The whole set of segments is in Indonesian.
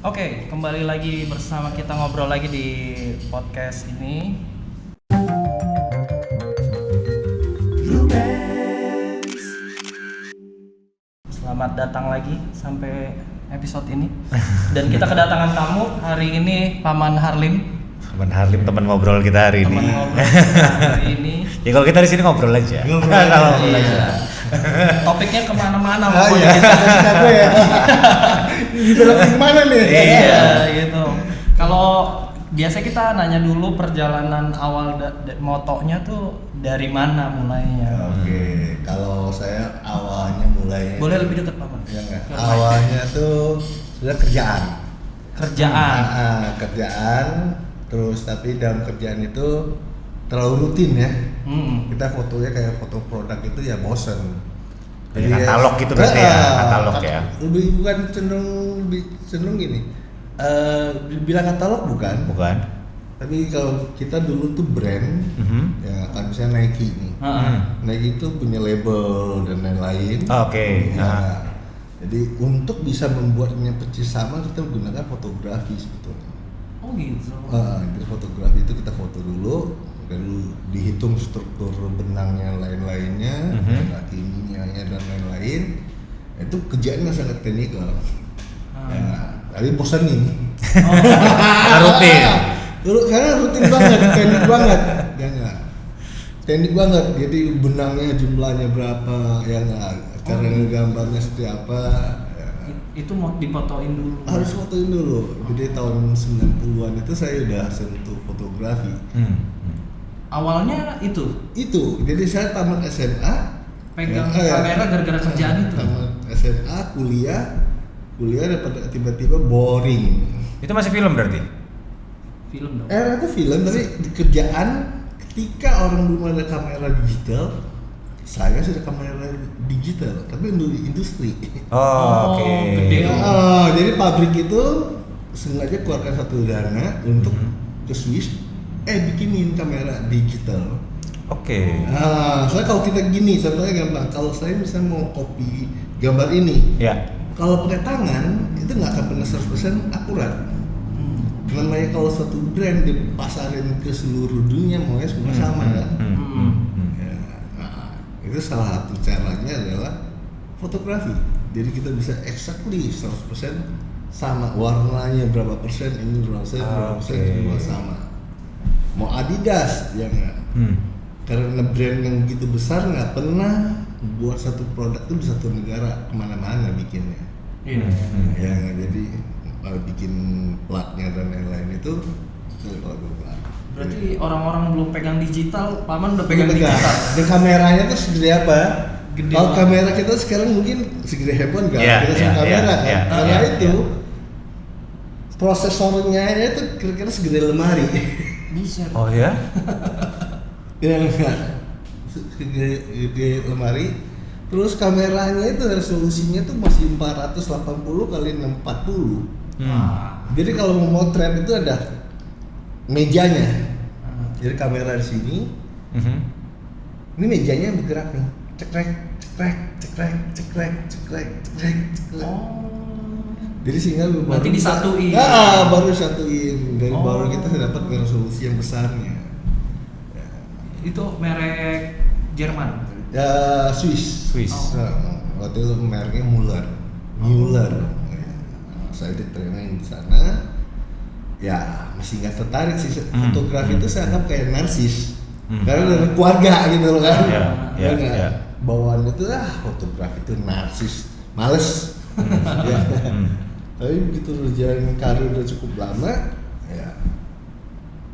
Oke, kembali lagi bersama kita ngobrol lagi di podcast ini. Selamat datang lagi sampai episode ini. Dan kita kedatangan tamu hari ini, Paman Harlim. Paman Harlim, teman ngobrol kita hari ini. Teman ngobrol kita hari ini. Ya kalau kita di sini ngobrol aja. Ngobrol Iya. Topiknya kemana-mana Oh pokoknya iya, kita. aku ya. Dibelok kemana nih? Iya gitu. Kalau biasa kita nanya dulu perjalanan awal motonya tuh dari mana mulainya. Oke, kalau saya awalnya mulai. Boleh lebih dekat Paman? Ya enggak. Awalnya tuh sudah kerjaan. Kerjaan. Kerjaan. Terus tapi dalam kerjaan itu terlalu rutin ya. Kita fotonya kayak foto produk itu ya bosen. Jadi katalog gitu berarti ya, katalog ya. Lebih bukan cenderung gini. Bilang katalog bukan. Bukan. Tapi kalau kita dulu tuh brand, ya kan misalnya Nike nih. Nike itu punya label dan lain-lain. Oke. Ya, jadi untuk bisa membuatnya persis sama kita menggunakan fotografi sebetulnya. Oh gitu. Jadi fotografi itu kita foto dulu, lalu dihitung struktur benangnya lain-lainnya, kimianya dan lain-lain. Itu kerjaannya sangat teknikal. Ya, tapi bosanin. Karena rutin. Karena rutin banget, teknik banget. Ya enggak. Teknik banget. Jadi benangnya jumlahnya berapa, ya enggak. Cara nggambarnya seperti apa. Itu mau difotoin dulu. Harus fotoin dulu. Jadi tahun 90-an itu saya udah sentuh fotografi. Awalnya itu Itu. Jadi saya tamat SMA, pegang kamera gara-gara kerjaan itu. Tamat SMA, kuliah dapat tiba-tiba boring. Itu masih film berarti? Film dong. Itu film, tapi di kerjaan ketika orang belum ada kamera digital, saya sudah kamera digital, tapi untuk industri. Oke. Gede dong. Jadi pabrik itu sengaja keluarkan satu dana untuk ke Swiss, bikinin kamera digital. Oke. Soalnya kalau kita gini, contohnya gampang. Kalau saya misalnya mau copy gambar ini, Ya. kalau pakai tangan itu nggak akan pernah 100% akurat. Namanya kalau satu brand dipasarin ke seluruh dunia maunya semua sama kan. Ya, itu salah satu caranya adalah fotografi. Jadi kita bisa exactly 100% sama, warnanya berapa persen, ini berapa persen semua sama. Mau Adidas ya nggak? Karena brand yang begitu besar nggak pernah buat satu produk itu di satu negara kemana-mana bikinnya. Iya. Ya nggak, jadi bikin platnya dan lain-lain itu kalau gue. Berarti orang-orang belum pegang digital, Paman udah pegang digital. Dan kameranya tuh segede apa? Gede Kalau banget. kamera kita sekarang mungkin segede handphone kan? Iya, Kita iya, kamera iya, kan? iya, Karena iya, itu prosesornya itu kira-kira segede lemari. Buset. Oh ya? Ya enggak? Segede lemari. Terus kameranya itu resolusinya tuh masih 480 kali 640. Jadi kalau mau motret itu ada mejanya. Jadi kamera di sini. Ini mejanya bergerak nih. Cekrek, cekrek, cekrek, cekrek, cekrek, cekrek, cekrek. Jadi sehingga Berarti disatuin. Baru disatuin. Dari baru kita dapat resolusi yang besarnya. Itu merek Jerman. Ya Swiss. Waktu itu mereknya Müller. Saya di sana. Ya masih nggak tertarik sih fotografi itu saya anggap kayak narsis. Karena dari keluarga gitu loh kan. Iya. Bawaan itu fotografi itu narsis, males. Ya. Tapi begitu jalan karir udah cukup lama, ya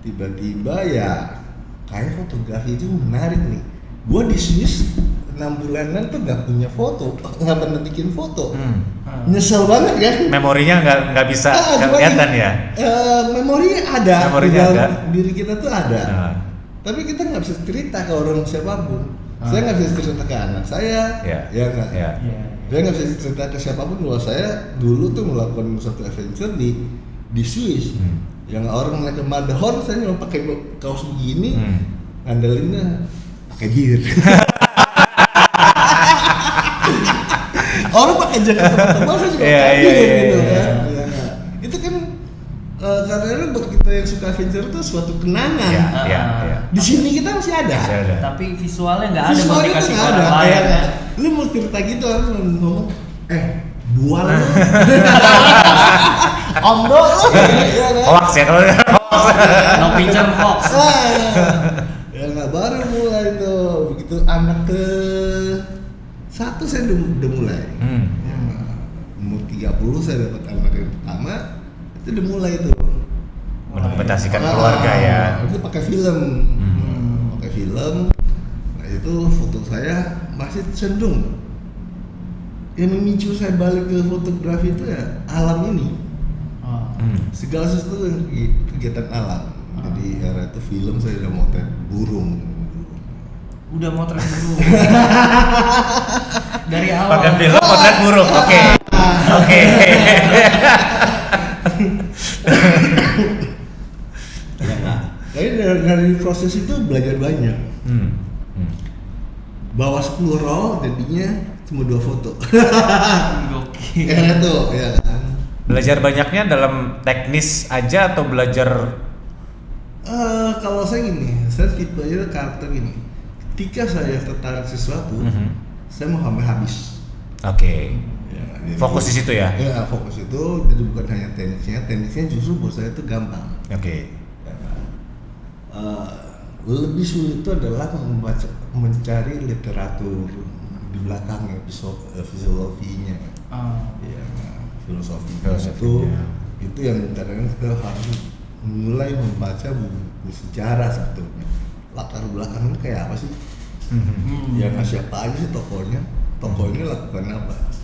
tiba-tiba ya kayak fotografi itu menarik nih. Gua di Swiss 6 bulanan tuh nggak punya foto, nggak pernah bikin foto. Nyesel banget kan? Memorinya nggak bisa kelihatan ya? Memorinya ada, Memorinya di dalam ada. diri kita tuh ada. Tapi kita nggak bisa cerita ke orang siapapun. Saya nggak bisa cerita ke anak saya, ya nggak. Saya nggak bisa cerita ke siapapun bahwa saya dulu tuh melakukan suatu adventure di Swiss. Yang orang naik ke Matterhorn, saya cuma pakai kaos begini, ngandelinnya pakai bir. Orang pakai jaket tebal-tebal, saya juga pakai bir gitu kan. Itu kan yang suka adventure itu suatu kenangan. Iya. Di sini kita masih ada. Masih ada. Tapi visualnya nggak ada mau Visualnya dikasih tuh ke nggak orang ada. lain. Kayak, lu mau cerita gitu orang ngomong, bual lu. Omdo lu. Iya kan? Hoax ya kalau hoax. No picture hoax. Ya nggak, baru mulai tuh. Begitu anak ke 1 saya udah mulai. Ya, umur 30 saya dapat anak yang pertama, itu udah mulai tuh. Mendokumentasikan keluarga ya. Itu pakai film. Pakai film. Nah, itu foto saya masih cenderung. Yang memicu saya balik ke fotografi itu ya alam ini. Segala sesuatu yang kegiatan alam. Jadi era itu film saya udah motret burung. Udah motret dulu. Dari awal. Pakai film potret burung. Oke. Tapi dari proses itu belajar banyak. Bawa 10 roll, jadinya cuma 2 foto. Gokil. Era itu, ya kan. Belajar banyaknya dalam teknis aja atau belajar? Kalau saya gini, saya tipe aja karakter gini. Ketika saya tertarik sesuatu, saya mau sampai habis. Oke. Ya, jadi, Fokus di situ ya? Ya, fokus itu. Jadi bukan hanya teknisnya justru buat saya itu gampang. Oke. Lebih sulit itu adalah mencari literatur di belakangnya, filosofinya. Ya, filosofinya itu yang kadang-kadang kita harus mulai membaca buku sejarah sebetulnya. Latar belakangnya kayak apa sih? Ya siapa aja sih tokohnya? Tokoh ini lakukan apa?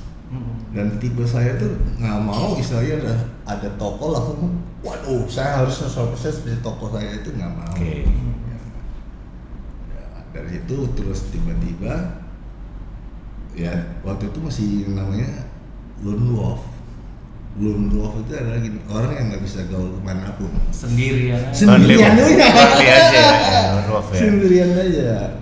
Dan tipe saya tuh nggak mau istilahnya ada tokoh langsung, waduh saya harus 100% seperti tokoh saya, itu nggak mau. Ya, dari itu terus tiba-tiba ya waktu itu masih namanya lone wolf. Lone wolf itu adalah gini, orang yang nggak bisa gaul kemanapun. Sendirian aja. Sendirian aja. Sendirian aja.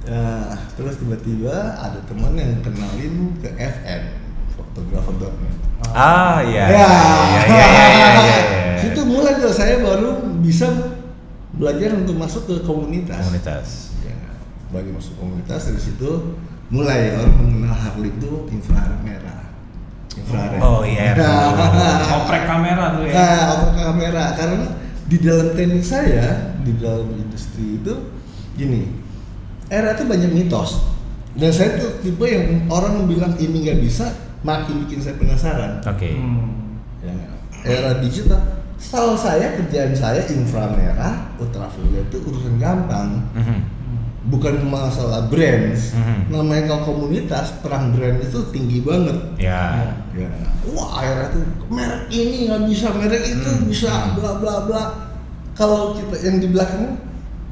Nah, terus tiba-tiba ada teman yang kenalin ke FN, fotografer.net. Iya. Situ mulai tuh saya baru bisa belajar untuk masuk ke komunitas. Ya, bagi masuk komunitas dari situ mulai orang mengenal Harley itu infrared merah. Infrared. Oprek kamera tuh ya. Oprek kamera, karena di dalam teknik saya, di dalam industri itu gini. Era itu banyak mitos, dan saya tuh tipe yang orang bilang ini nggak bisa, makin bikin saya penasaran. Ya, era digital, setahu saya kerjaan saya inframerah, ultraviolet itu urusan gampang, bukan masalah brands. Namanya kalau komunitas perang brand itu tinggi banget. Ya. Wah, era itu merek ini nggak bisa, merek itu bisa, bla bla bla. Kalau kita yang di belakang,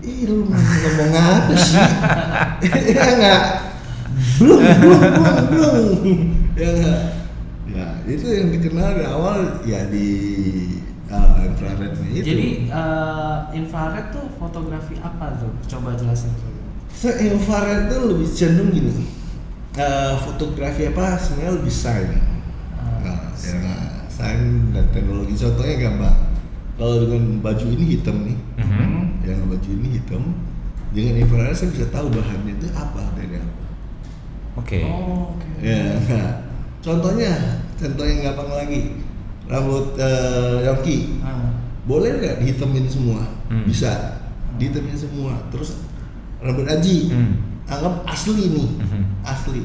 lu ngomong apa sih? Ya enggak? Belum. Ya enggak? Ya, itu yang dikenal dari awal ya di infrarednya itu. Jadi infrared tuh fotografi apa tuh? Coba jelasin. Infrared itu lebih cenderung gini. Fotografi apa sebenarnya lebih sains. Sains dan teknologi. Contohnya gampang. Kalau dengan baju ini hitam nih, yang baju ini hitam, dengan infrared saya bisa tahu bahannya itu apa dari apa. Ya, nah, contoh yang gampang lagi, rambut Yongki, boleh nggak dihitamin semua? Bisa, dihitamin semua. Terus rambut Aji, anggap asli nih, asli,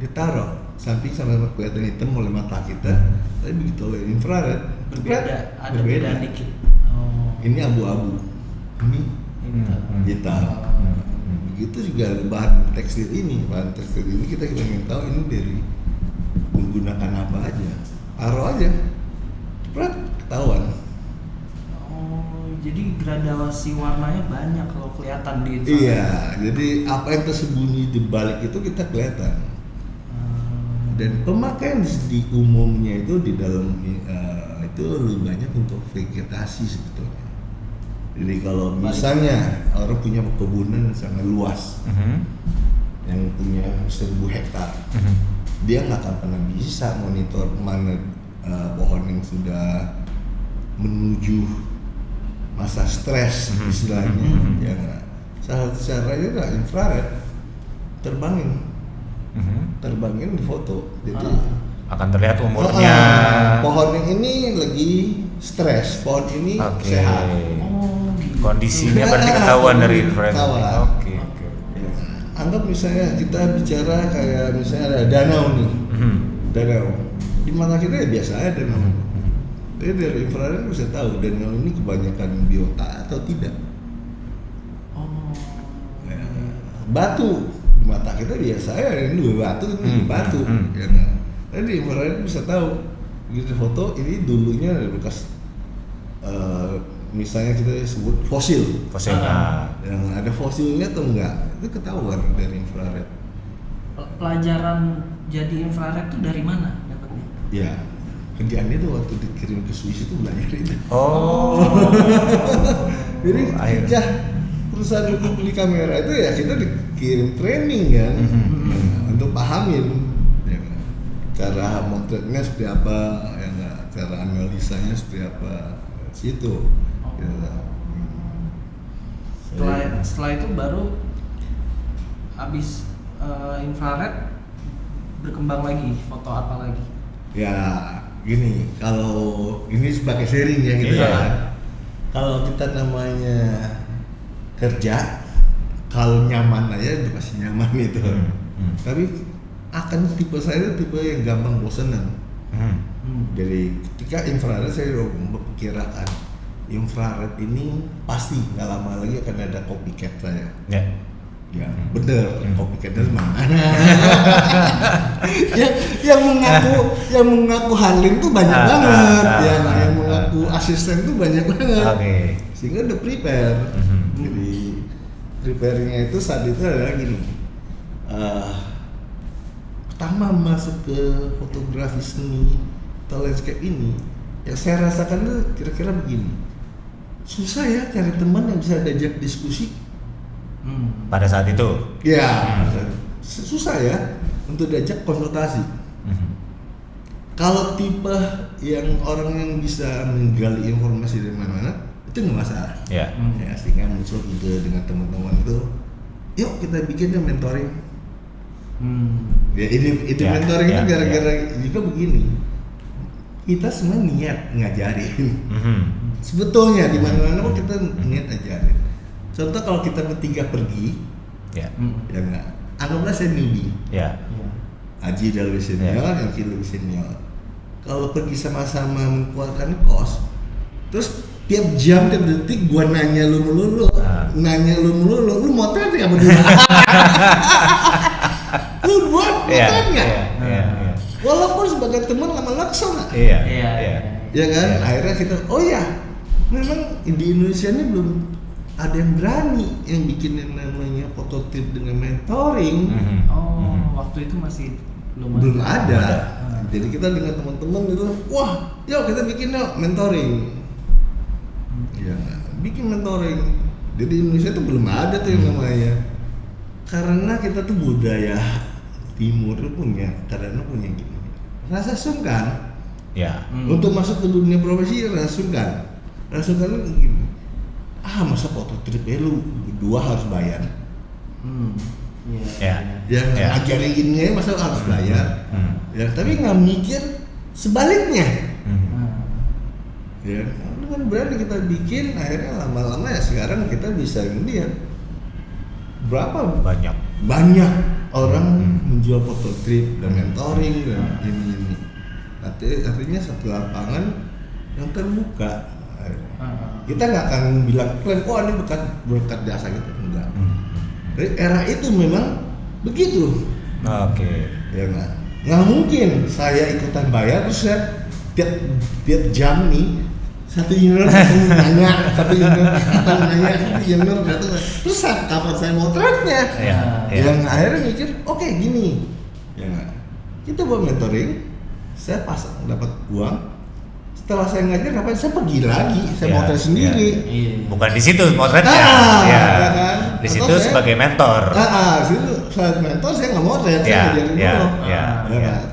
ditaruh samping sama kelihatan hitam oleh mata kita, tapi begitu oleh infrared ada beda dikit. Ini abu-abu, ini hitam. Begitu juga bahan tekstil ini kita ingin tahu ini dari menggunakan apa aja, taruh aja, cepat ketahuan. Jadi gradasi warnanya banyak kalau kelihatan di infrared. Iya, jadi apa yang tersembunyi di balik itu kita kelihatan. Dan pemakaian di umumnya itu di dalam itu lebih banyak untuk vegetasi sebetulnya. Jadi kalau misalnya orang punya perkebunan sangat luas, yang punya 1000 hektar, dia nggak akan pernah bisa monitor mana pohon yang sudah menuju masa stres istilahnya, ya nggak. Salah satu caranya adalah infrared, terbangin di foto, jadi akan terlihat umurnya. Pohon yang ini lagi stres, pohon ini sehat. Kondisinya berarti ketahuan dari infrared. Ketahuan. Oke. Ya. Anggap misalnya kita bicara kayak misalnya ada danau nih, danau. Di mata kita ya biasa aja danau. Tapi dari infrared bisa tahu danau ini kebanyakan biota atau tidak. Ya. Batu di mata kita biasa aja, ini batu, ini batu. Ya, nah. Tapi di infrared bisa tahu. Begitu foto ini dulunya ada bekas. Misalnya kita sebut fosil. Yang ada fosilnya atau enggak, itu ketahuan dari infrared. Pelajaran jadi infrared itu dari mana dapatnya? Ya, kerjaannya tuh waktu dikirim ke Swiss itu belajar itu. Jadi kerja perusahaan untuk beli kamera itu ya kita dikirim training kan, untuk pahamin ya, cara motretnya seperti apa, ya, cara analisanya seperti apa, situ. Setelah itu baru habis infrared berkembang lagi, foto apa lagi? Ya gini, kalau ini sebagai sharing ya gitu kan. Kalau kita namanya kerja, kalau nyaman aja udah pasti nyaman itu. Tapi akan tipe saya itu tipe yang gampang bosenan. Jadi ketika infrared saya udah memperkirakan infrared ini pasti nggak lama lagi akan ada copycat saya. Ya bener, copycat dari mana? yang mengaku Harlin tuh banyak banget, yang mengaku asisten tuh banyak banget. Sehingga udah prepare. Jadi prepare-nya itu saat itu adalah gini. Pertama masuk ke fotografi seni atau landscape ini, yang saya rasakan tuh kira-kira begini. Susah ya cari teman yang bisa diajak diskusi. Pada saat itu? Ya, susah ya untuk diajak konsultasi. Kalau tipe yang orang yang bisa menggali informasi dari mana-mana, itu nggak masalah. Ya, sehingga muncul ide dengan teman-teman itu, yuk kita bikin mentoring. Ya, ide mentoring itu gara-gara juga begini. Kita semua niat ngajarin. Sebetulnya di mana-mana kok kita niat ajarin. Contoh kalau kita bertiga pergi, ya enggak. Anggaplah saya newbie. Aji udah lebih senior, yang kiri lebih senior. Kalau pergi sama-sama mengeluarkan kos, terus tiap jam, tiap detik gua nanya lu melulu, lu motret nggak berdua? Lu buat motret nggak? Walaupun sebagai teman lama-lama kesel nggak? Ya kan? Akhirnya kita, memang di Indonesia ini belum ada yang berani yang bikin yang namanya fototrip dengan mentoring. Waktu itu masih belum ada. Jadi kita dengan teman-teman itu, wah, yuk kita bikin mentoring. Ya, bikin mentoring. Jadi di Indonesia itu belum ada tuh yang namanya. Karena kita tuh budaya timur punya, kadang-kadang punya gini. Rasa sungkan. Untuk masuk ke dunia profesi rasa sungkan. Rasa sungkan gini. Masa foto trip lu berdua harus bayar. Ajarin gini masa harus bayar. Ya, tapi nggak mikir sebaliknya. Ya, dengan berani kita bikin, akhirnya lama-lama ya sekarang kita bisa lihat berapa banyak orang menjual foto trip dan mentoring dan ini. Artinya satu lapangan yang terbuka. Kita nggak akan bilang klaim, ini berkat jasa gitu, enggak. Jadi era itu memang begitu. Ya nggak mungkin saya ikutan bayar terus saya tiap jam nih satu junior nanya, terus kapan saya motretnya? Yang akhirnya mikir, oke, gini, ya nggak. Kita buat mentoring, saya pasang dapat uang. Setelah saya ngajar, ngapain? Saya pergi lagi, saya motret sendiri. Bukan di situ motretnya, kan? Di situ sebagai mentor. Situ saya mentor, saya nggak motret, saya ngajarin dulu.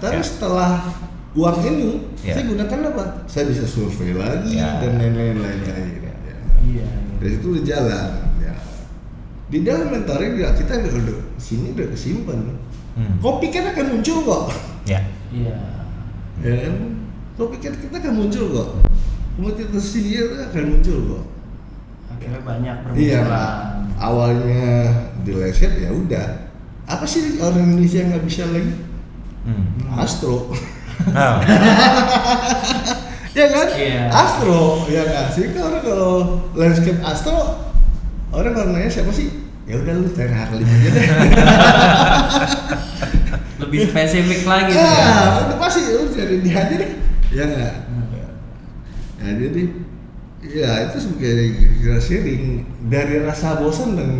Tapi setelah uang ini, saya gunakan apa? Saya bisa survei lagi dan lain-lain. Iya. Dari situ udah jalan. Ya. Di dalam mentoring ya kita udah sini udah kesimpan. Kopi kan akan muncul kok. Ya. Iya. Ya kan? Kopi kan kita akan muncul kok. Motivasinya itu akan muncul kok. Akhirnya banyak Iya. bermunculan. Awalnya dileset ya udah. Apa sih orang Indonesia nggak bisa lagi? Astro. Oh. Ya kan? Iya. Astro, ya kan? Sih kalau landscape Astro, orang kalau nanya siapa sih? Ya udah lu Terry Harlim aja deh. Lebih spesifik lagi tuh Ya, ya. udah pasti lu cari dia aja deh. Ya nggak? Ya jadi, ya itu sebagai sharing dari rasa bosan dan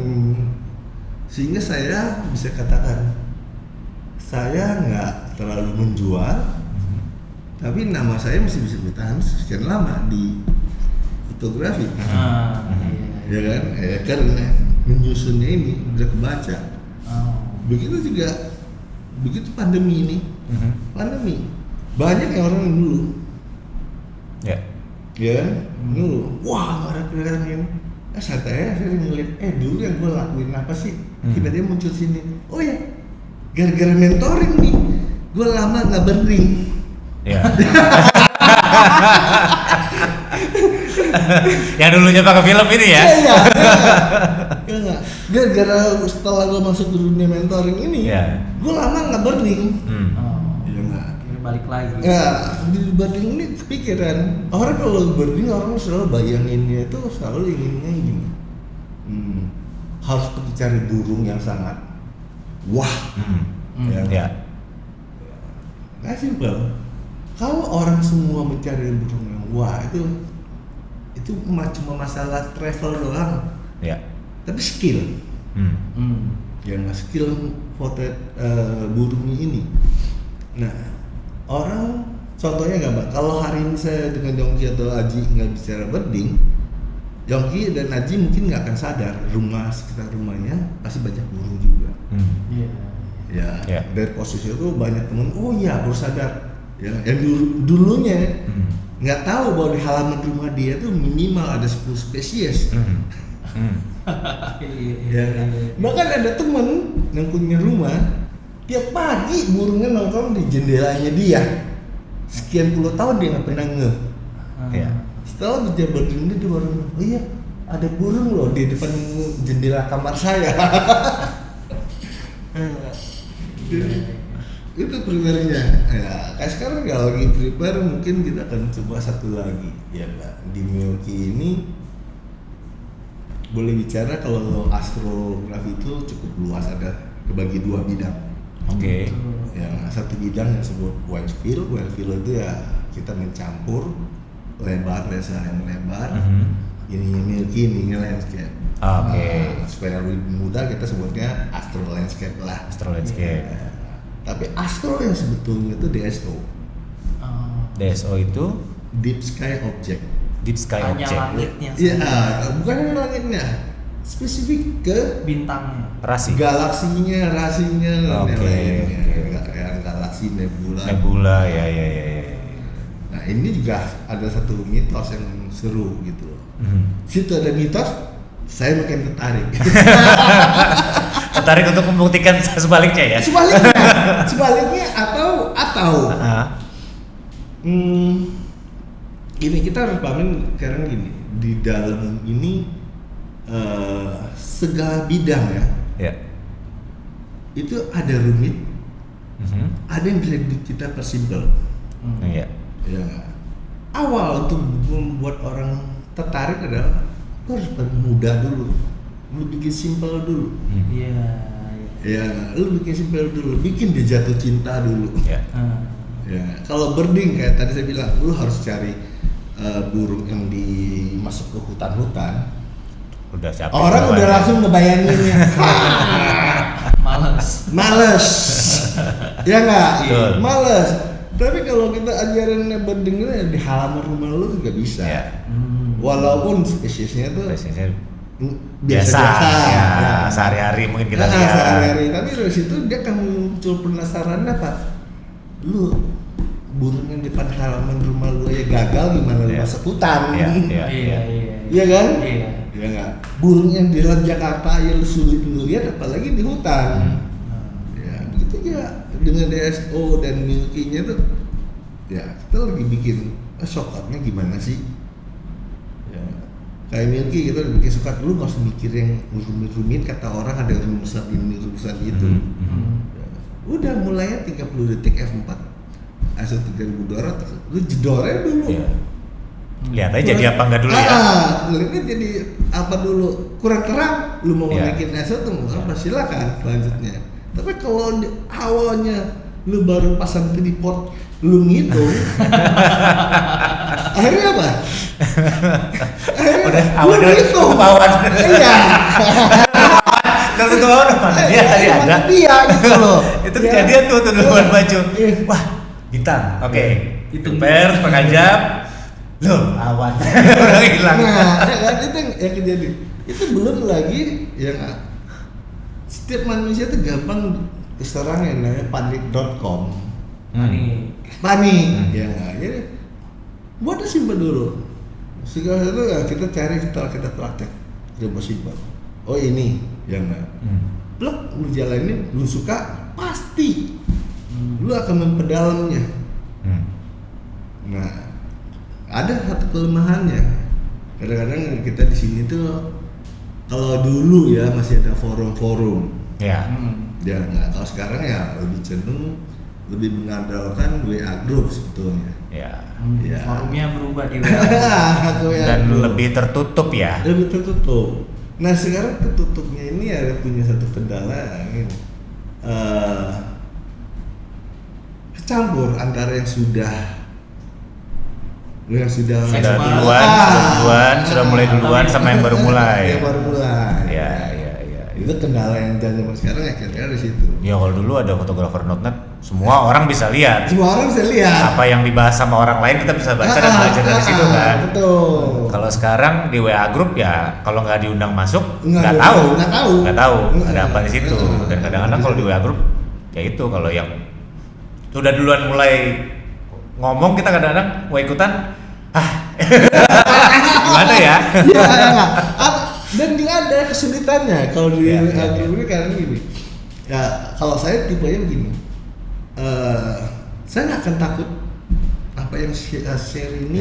sehingga saya bisa katakan saya nggak terlalu menjual. Tapi nama saya masih bisa bertahan sekian lama di fotografi, Iya. ya kan? Ya karena menyusunnya ini udah kebaca. Begitu juga, begitu pandemi ini, pandemi banyak yang orang dulu, Ya. ya kan? Dulu, wah nggak ada kelihatan ini. Santai aja, saya ngeliat, dulu yang gue lakuin apa sih? Tiba-tiba muncul sini. Oh ya, gara-gara mentoring nih, gue lama nggak berring. Ya. Yang dulunya pakai film ini ya. Iya. Enggak. Gara-gara setelah gue masuk ke dunia mentoring ini, Iya. gue lama nggak burning. Iya nggak. Akhirnya balik lagi. Ya di burning ini kepikiran. Orang kalau burning orang selalu bayanginnya itu selalu inginnya gini. Harus mencari burung yang sangat wah. Ya. Nah simpel. Kalau orang semua mencari burung yang wah itu cuma masalah travel doang. Ya. Tapi skill. Ya nggak skill foto burungnya ini. Nah orang contohnya nggak, kalau hari ini saya dengan Yongki atau Aji nggak bicara birding, Yongki dan Aji mungkin nggak akan sadar rumah sekitar rumahnya pasti banyak burung juga. Iya. Ya. Dari posisi itu banyak temen, oh iya baru sadar. Ya, yang dulunya nggak tahu bahwa di halaman rumah dia tuh minimal ada 10 spesies. Ya, bahkan ada temen yang punya rumah tiap pagi burungnya nongkrong di jendelanya dia. Sekian puluh tahun dia nggak pernah ngeh. Ya. Setelah berjabat ini dia baru, oh iya ada burung loh di depan jendela kamar saya. Itu prepare-nya. Ya, kayak sekarang kalau lagi prepare mungkin kita akan coba satu lagi. Ya Mbak, di Milky ini boleh bicara kalau astrografi itu cukup luas, ada kebagi dua bidang. Oke. Yang satu bidang yang disebut wide field itu ya kita mencampur lebar, lensa yang lebar. Ini Milky, ini landscape. Oke. Supaya lebih mudah kita sebutnya astro landscape lah. Astro landscape. Tapi astro yang sebetulnya itu DSO. DSO itu Deep Sky Object. Deep Sky Hanya Object. langitnya. Iya, bukan hanya langitnya. Spesifik ke Bintangnya. Rasi. galaksinya, rasinya, dan Oke, lainnya. oke. Yang galaksi nebula. Nebula ya. Nah ini juga ada satu mitos yang seru gitu. Situ ada mitos, saya makin tertarik. Tertarik untuk membuktikan sebaliknya ya. Sebaliknya atau gini, kita harus pahamin sekarang gini, di dalam ini segala bidang ya, itu ada rumit, ada yang bisa kita persimpel. Iya. Ya, awal untuk membuat orang tertarik adalah lu harus mudah dulu, lu bikin simpel dulu. Iya. Ya, lu bikin simpel dulu, bikin dia jatuh cinta dulu. Ya. Ya, kalau birding kayak tadi saya bilang, lu harus cari burung yang masuk ke hutan-hutan. Udah capek. Orang udah langsung ngebayanginnya. Males. Ya nggak? Betul. Males. Tapi kalau kita ajarin birding di halaman rumah lu juga bisa. Ya. Walaupun spesiesnya tuh Biasanya biasa. ya, sehari-hari mungkin kita lihat. Sehari-hari. Tapi dari situ dia akan muncul penasaran apa? Lu burung yang di depan halaman rumah lu ya gagal, gimana lu Iya. masuk hutan? Iya. Iya. Iya kan? Iya. Iya nggak? Burung yang di dalam Jakarta yang sulit dilihat, apalagi di hutan. Ya begitu ya dengan DSO dan milkinya tuh. Ya kita lagi bikin shortcutnya gimana sih? Ya, kayak Milky kita udah bikin shortcut, lu nggak usah mikir yang rumit-rumit, kata orang ada rumusan ini rumusan itu. Ya, udah mulainya 30 detik F4 ISO 3200, lu jedornya dulu. Iya. Lihat aja jadi apa enggak dulu ya. Ngeliatnya jadi apa dulu, kurang terang, lu mau Iya. naikin ISO tuh mau apa silakan selanjutnya. Tapi kalau awalnya lu baru pasang tripod, lu ngitung, akhirnya apa? Udah lu awan ngitung. tutup awan. Iya. Kalau tutup awan apa? Dia tadi ada. Iya gitu loh. Itu Iya. kejadian tuh duluan baju. Iya. Wah, bintang. Oke. Itu Pers setengah jam. Loh, awan. Udah hilang. Nah, ya kan itu yang kejadian. Itu belum lagi yang setiap manusia tuh gampang diserang yang namanya panik.com. Panik. Ya nggak. Jadi buatnya simpel dulu. Segala sesuatu ya kita cari setelah kita praktek. Coba simpel. Oh ini, ya nggak. Plek, lu jalanin, lu suka, pasti lu akan memperdalamnya. Nah, ada satu kelemahannya. Kadang-kadang kita di sini tuh kalau dulu ya masih ada forum-forum. Ya. Ya nggak. Kalau sekarang ya lebih cenderung lebih mengandalkan WA group sebetulnya. Ya. Ya. Forumnya berubah di WA. Dan lebih tertutup ya. Lebih tertutup. Nah sekarang ketutupnya ini ada punya satu kendala ini. Campur antara yang sudah sudah mulai duluan sama yang baru mulai. Yang baru mulai. Ya. Itu kendala yang zaman sekarang akhirnya di situ. Ya kalau dulu ada fotografer.net, semua orang bisa lihat. Semua orang bisa lihat. Apa yang dibahas sama orang lain kita bisa baca dan belajar dari situ kan. Betul. Kalau sekarang di WA group ya kalau nggak diundang masuk Nggak tahu ada apa di situ. Dan kadang-kadang kalau di WA group ya itu kalau yang sudah duluan mulai ngomong kita kadang-kadang mau ikutan gimana ya? Iya, enggak. Dan juga ada kesulitannya kalau di WA group ini karena gini. Ya, kalau saya tipenya begini. Saya nggak akan takut apa yang share ini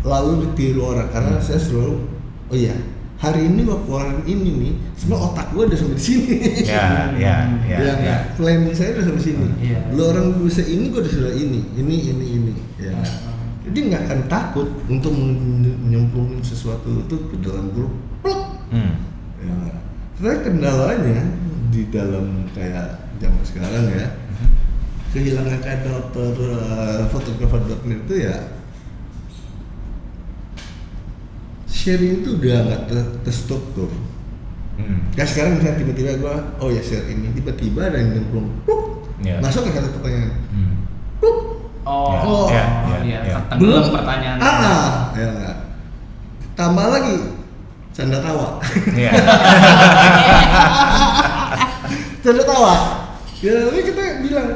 lalu ditiru orang karena saya selalu hari ini gua keluarin ini nih, semua otak gua udah sampai di sini. Ya. Planning saya udah sampai sini. Iya. Lu orang bisa ini, gua udah sudah ini. Ya. Jadi nggak akan takut untuk menyemplungin sesuatu itu ke dalam grup. Ya. Tapi kendalanya di dalam kayak zaman sekarang ya, kehilangan karakter fotografer.net itu ya. Sharing itu udah nggak terstruktur. Kayak sekarang misalnya tiba-tiba gua, share ini, tiba-tiba ada yang nyemplung, masuk ke satu pertanyaan, Tenggelam pertanyaan. Ya nggak. Tambah lagi, canda tawa. Canda tawa. Ya tapi kita bilang,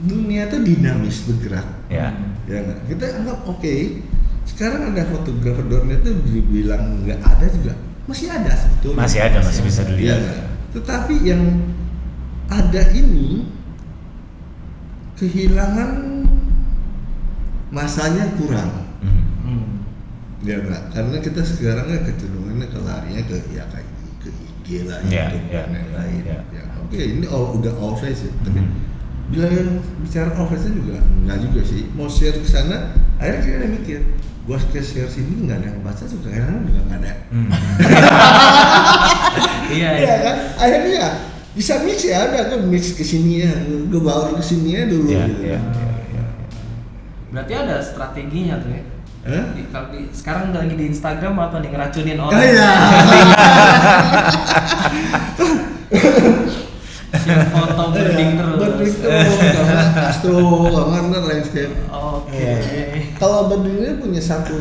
dunia itu dinamis bergerak. Ya nggak. Kita anggap sekarang ada fotografer.net itu dibilang nggak ada juga, masih ada sebetulnya. Masih bisa dilihat. Ya, tetapi yang ada ini kehilangan masanya kurang. Ya nggak, karena kita sekarang kecenderungannya larinya ke IG lah, YouTube dan lain-lain. Ini udah offline sih. Tapi bila bicara offline juga nggak juga sih. Mau share ke sana, akhirnya kita mikir, gua share sini nggak ada yang baca juga, kadang juga nggak ada. Iya kan, akhirnya bisa mix ya, ada gua mix ke sini ya, gua bawa ke sini ya dulu. Berarti ada strateginya tuh ya. Sekarang udah lagi di Instagram apa nih, ngeracunin orang? Share foto berding terus. Astro, mana landscape. Kalau berdingnya punya satu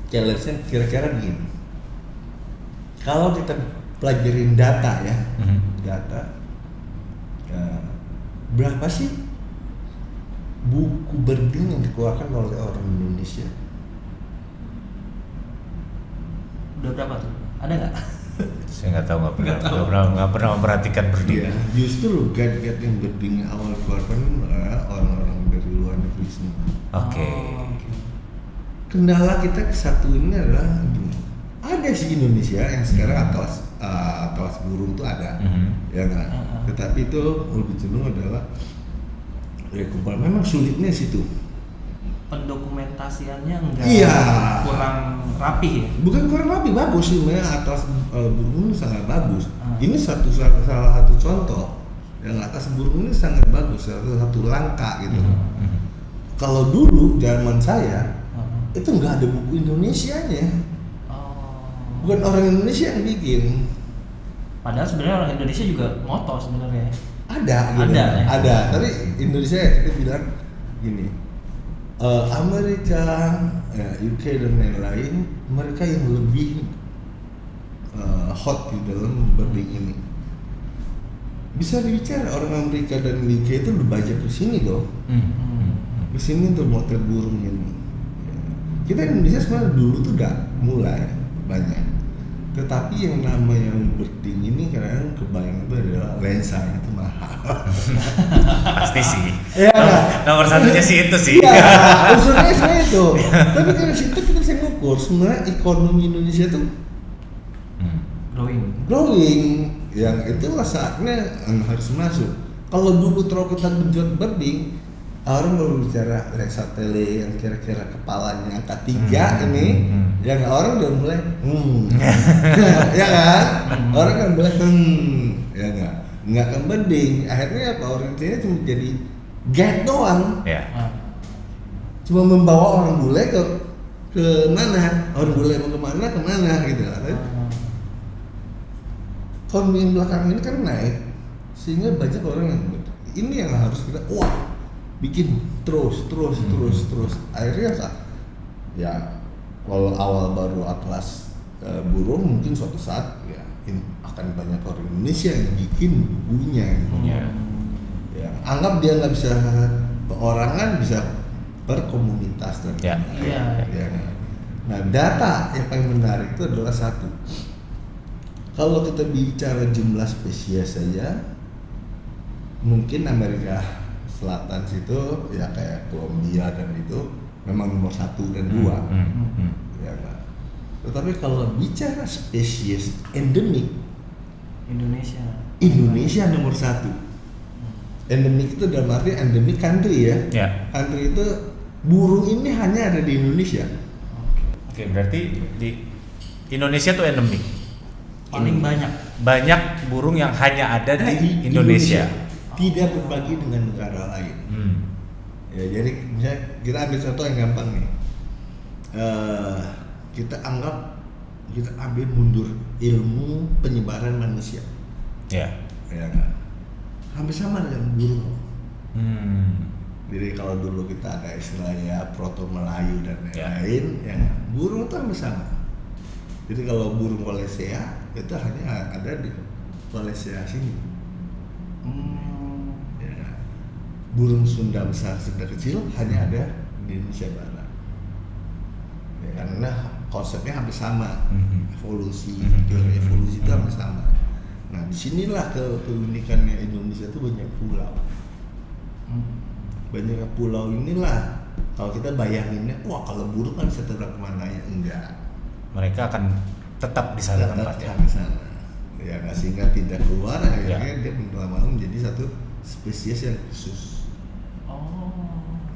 challenge-nya kira-kira begini. Kalau kita pelajarin data ya, buku birding yang dikeluarkan oleh orang Indonesia? Udah berapa tuh? Ada nggak? Saya nggak tahu, nggak pernah memperhatikan birding. Iya, justru guide-guide yang birding awal keluarkan orang-orang dari luar negeri semua. Oke. Oh, oke. Kendala kita satu ini adalah gini, ada sih Indonesia yang sekarang atlas burung tuh ada, ya nggak? Tetapi itu lebih cenderung adalah ya memang sulitnya situ. Pendokumentasiannya enggak Iya. kurang rapi ya? Bukan kurang rapi, bagus sih, sebenarnya atlas burung ini sangat bagus. Ini salah satu contoh yang atas burung ini sangat bagus, satu langkah gitu. Kalau dulu zaman saya itu nggak ada buku Indonesianya, bukan orang Indonesia yang bikin. Padahal sebenarnya orang Indonesia juga moto sebenarnya. Ada, gitu. Ada, ya? Ada. Tapi Indonesia kita bilang gini, Amerika, UK dan lain-lain, mereka yang lebih hot di dalam birding ini. Bisa dibicara orang Amerika dan UK itu udah banyak kesini loh, kesini untuk motret burung ini. Kita Indonesia sebenarnya dulu tuh udah mulai banyak, tetapi yang namanya birding ini kadang kebayang itu adalah lensa itu mahal. Pasti sih. Ya, Nomor satunya sih itu sih. Iya, unsurnya sebenarnya itu. Tapi dari situ kita bisa ngukur sebenarnya ekonomi Indonesia tuh growing. Yang itulah saatnya harus masuk. Kalau dulu terlalu kita genjot birding, orang baru bicara lensa tele yang kira-kira kepalanya angka 3 ini, yang orang udah mulai ya kan? Orang kan mulai ya nggak akan birding. Akhirnya apa, orang Cina cuma jadi guide doang. Ya. Cuma membawa orang bule ke mana, orang bule mau kemana gitu kan. Ekonomi yang belakang ini kan naik, sehingga banyak orang yang ini yang harus kita bikin terus. Akhirnya ya kalau awal baru atlas burung mungkin suatu saat ya akan banyak orang Indonesia yang bikin bukunya. Ya, anggap dia nggak bisa perorangan, bisa per komunitas dan Nah, data yang paling menarik itu adalah satu. Kalau kita bicara jumlah spesies saja, mungkin Amerika Selatan situ ya kayak Colombia dan itu memang nomor 1 dan 2. Ya kan? Tetapi kalau bicara spesies endemik, Indonesia nomor 1. Endemik itu dalam arti endemik country ya. Country itu burung ini hanya ada di Indonesia. Oke, berarti di Indonesia tuh endemik. Paling banyak burung yang hanya ada di Indonesia. Tidak berbagi dengan negara lain. Ya, jadi misalnya kita ambil contoh yang gampang nih. Kita ambil mundur ilmu penyebaran manusia. Ya kan? Hampir sama dengan burung. Jadi kalau dulu kita ada istilahnya Proto Melayu dan lain-lain, ya burung itu hampir sama. Jadi kalau burung Wallacea itu hanya ada di Wallacea sini. Ya. Burung Sunda besar, Sunda kecil hanya ada di Indonesia Barat. Ya, karena konsepnya hampir sama, teori evolusi itu hampir sama. Nah, disinilah keunikannya Indonesia itu banyak pulau. Banyak pulau inilah kalau kita bayanginnya, kalau burung kan bisa terbang kemana ya, enggak. Mereka akan tetap di sana tempatnya. Di sana. Ya, sehingga tidak keluar, akhirnya dia lama-lama menjadi satu spesies yang khusus.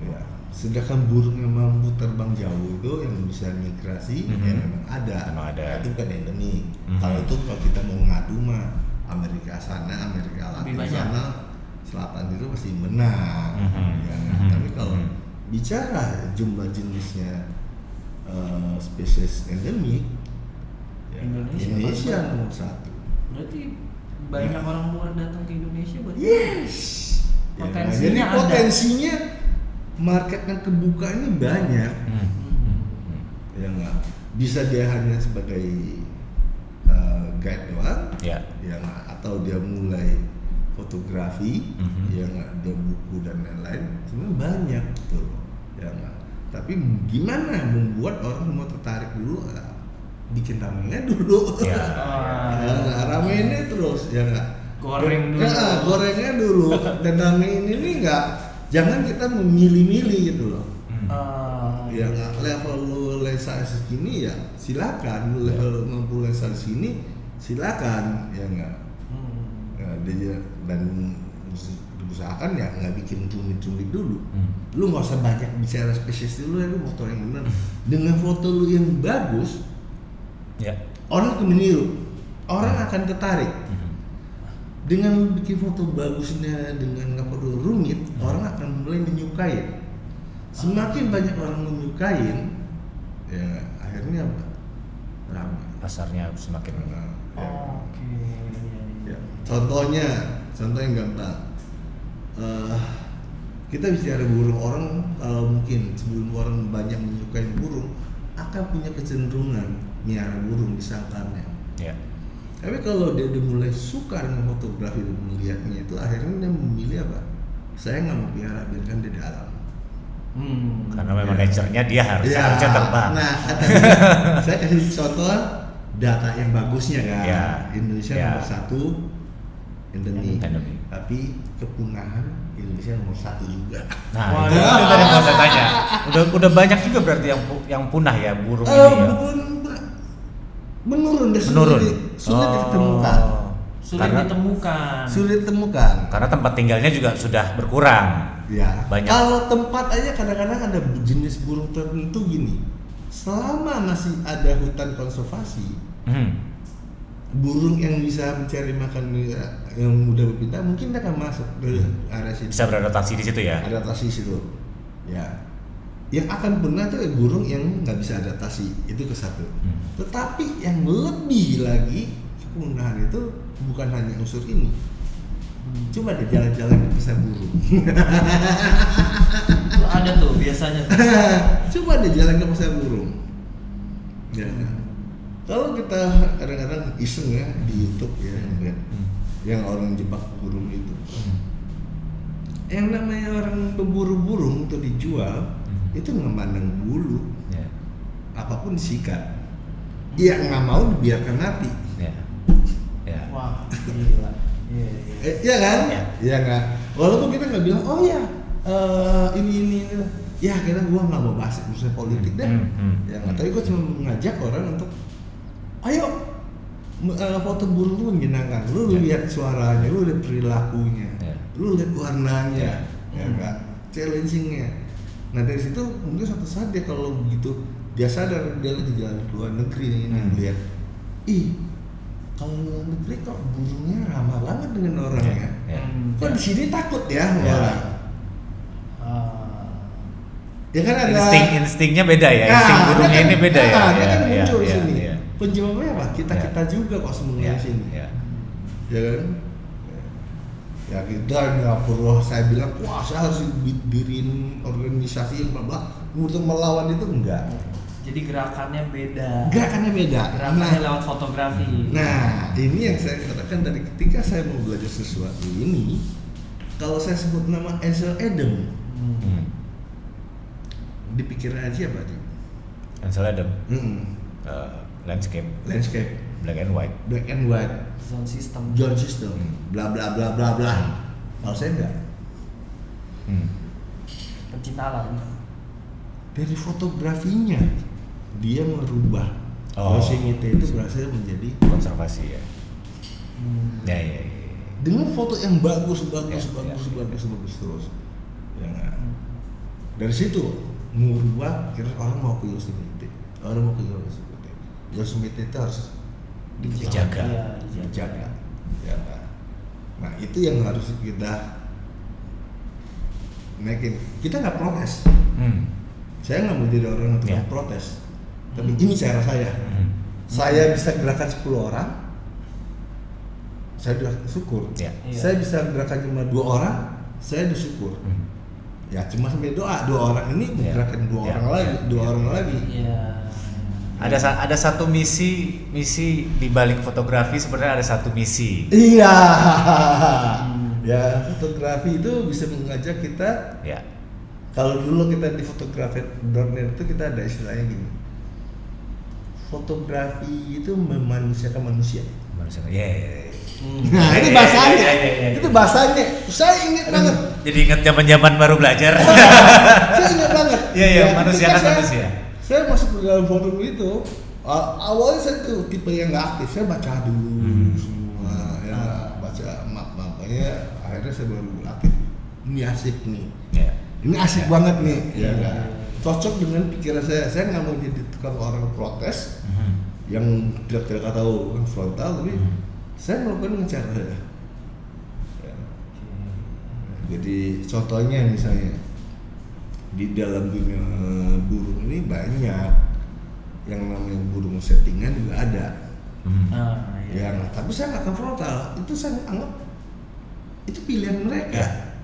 Ya, sedangkan burung yang mampu terbang jauh itu yang bisa migrasi, ya memang ada. Itu bukan endemik. Kalau kita mau ngadu mah Amerika sana, Amerika Latin sana, selatan itu pasti menang. Ya, tapi kalau bicara jumlah jenisnya spesies endemik, ya, Indonesia nomor 1. Berarti banyak orang luar datang ke Indonesia buat jadi potensinya market yang kebuka ini banyak. Ya nggak bisa dia hanya sebagai guide doang, ya nggak, atau dia mulai fotografi, ya nggak, dia buku dan lain-lain, sebenarnya banyak. Tapi gimana membuat orang mau tertarik dulu? Bikin ramenya dulu. Ya. Ramenya terus ya nggak. Goreng dulu. Gorengnya dulu. Dan ramein ini nggak. Jangan kita memilih-milih gitu loh. Ya nggak, level lu lensa segini ya silakan, lu level 60 lensa sini silakan, ya nggak. Dan usahakan ya nggak bikin rumit-rumit dulu. Lu nggak usah banyak bicara spesies dulu ya, lu foto yang benar. Dengan foto lu yang bagus, orang akan meniru, orang akan tertarik. Dengan lu bikin foto bagusnya dengan nggak perlu rumit, orang akan mulai menyukai. Semakin banyak orang menyukain, ya akhirnya apa? Ramai. Pasarnya semakin. Oke. Ya. Contohnya yang gampang. Kita bicara burung, orang kalau mungkin sebelum orang banyak menyukai burung, akan punya kecenderungan miara burung di sangkarnya. Ya. Tapi kalau dia udah mulai suka dengan fotografi dan melihatnya itu, akhirnya dia memilih apa? Saya nggak mau piara, biarkan dia di alam. Karena memang nature-nya dia harusnya terbang. Nah, saya kasih contoh data yang bagusnya kan. Ya. Indonesia nomor 1 endemi. Tapi kepunahan Indonesia nomor 1 juga. Nah, itu tadi mau saya tanya. Udah banyak juga berarti yang punah ya burung ini ya. Menurun. Sulit ditemukan. Sulit ditemukan. Karena tempat tinggalnya juga sudah berkurang. Ya. Banyak. Kalau tempat aja kadang-kadang ada jenis burung tertentu gini. Selama masih ada hutan konservasi, burung yang bisa mencari makan yang mudah berpindah mungkin dia akan masuk ke area situ. Bisa beradaptasi di situ ya. Adaptasi situ. Ya. Yang akan punah tuh burung yang nggak bisa adaptasi, itu ke satu. Tetapi yang lebih lagi kepunahan itu bukan hanya unsur ini. Coba deh jalan-jalan ke pasar burung. Itu ada tuh biasanya. Coba deh jalan ke pasar burung. Ya. Kalau kita kadang-kadang iseng ya di YouTube ya lihat yang orang jebak burung itu. Yang namanya orang pemburu burung untuk dijual itu nggak mandang bulu. Apapun disikat. Iya nggak mau dibiarkan mati. Wah, gila. Iya kan? Iya nggak. Walaupun kita nggak bilang, oh ya ini. Ya kita gua nggak mau bahas urusan politik deh. Ya nggak. Tapi gua cuma mengajak orang untuk, ayo foto burung itu menyenangkan. Lu lihat suaranya, lu lihat perilakunya, lu lihat warnanya, ya nggak. Challengingnya. Nah dari situ mungkin suatu saat dia kalau begitu dia sadar dia lagi jalan ke luar negeri ini lihat, kalau luar negeri kok burungnya ramah banget dengan orang ya. Kok di sini takut ya orang. Ya kan ada instingnya beda ya. Insting burungnya ini beda ya. Dia kan muncul di sini. Penjawabnya apa? Kita juga kok semuanya di sini. Ya kan? Ya kita nggak perlu saya bilang wah saya harus diriin organisasi yang untuk melawan itu enggak. Jadi gerakannya beda. Gerakannya lewat fotografi. Nah, ini yang saya katakan dari ketika saya mau belajar sesuatu ini, kalau saya sebut nama Ansel Adams, dipikir aja apa sih? Ansel Adams. Landscape, black and white, Zone system, bla bla bla bla bla. Kalau saya enggak. Pencinta alam. Dari fotografinya dia merubah Yosemite itu berhasil menjadi konservasi ya. Ya. Dengan foto yang bagus terus. Ya nggak. Dari situ merubah kira orang mau ke Yosemite. Yosemite itu harus dijaga. Ya. Nah itu yang harus kita naikin. Kita nggak protes. Saya nggak mau jadi orang untuk protes. Tapi ini cara saya. Saya bisa gerakan 10 orang. Saya udah syukur. Saya bisa gerakan cuma 2 orang. Saya udah syukur. Ya cuma sampai doa 2 orang ini gerakan 2 orang lagi, 2 orang lagi. Ada satu misi di balik fotografi, sebenarnya ada satu misi. Iya. Ya fotografi itu bisa mengajak kita Kalau dulu kita di fotografi.net itu kita ada istilahnya gini. Fotografi itu memanusiakan manusia. Manusia. Ya. Nah, itu bahasanya. Itu bahasanya. Saya ingat banget. Jadi ingat zaman-zaman baru belajar. Saya ingat banget. Iya, manusia ketika kan manusia. Saya masuk ke dalam forum itu, awalnya saya tuh tipe yang nggak aktif. Saya baca dulu semua, ya baca map-mapnya. Akhirnya saya baru aktif. Ini asik nih. Ya. Ini asik banget nih. Iya. Ya kan? Cocok dengan pikiran saya. Saya nggak mau jadi tukang orang protes yang tidak tahu frontal, tapi saya melakukan dengan cara saya. Ya. Jadi contohnya misalnya di dalam dunia burung ini banyak yang namanya burung settingan juga ada. Tapi saya nggak akan frontal. Itu saya anggap itu pilihan mereka.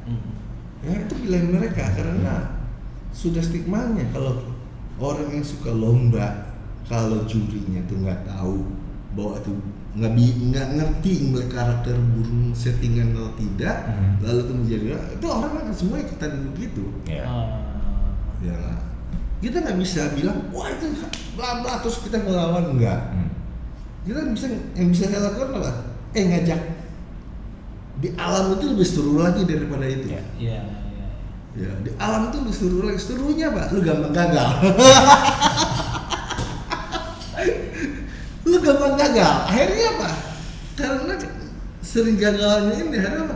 Ya, itu pilihan mereka karena sudah stigmanya kalau orang yang suka lomba, kalau jurinya tuh nggak tahu bahwa itu nggak ngerti karakter burung settingan atau tidak, lalu itu menjadi itu orang akan semua ikutan begitu. Ya. Ya, kita nggak bisa bilang wah itu bla bla terus kita ngelawan, enggak. Kita yang bisa saya lakukan apa? Ngajak. Di alam itu lebih seru lagi daripada itu. Iya. Ya, di alam itu lebih seru lagi. Serunya apa? Lu gampang gagal. Lu gampang gagal. Akhirnya apa? Karena sering gagalnya ini akhirnya apa?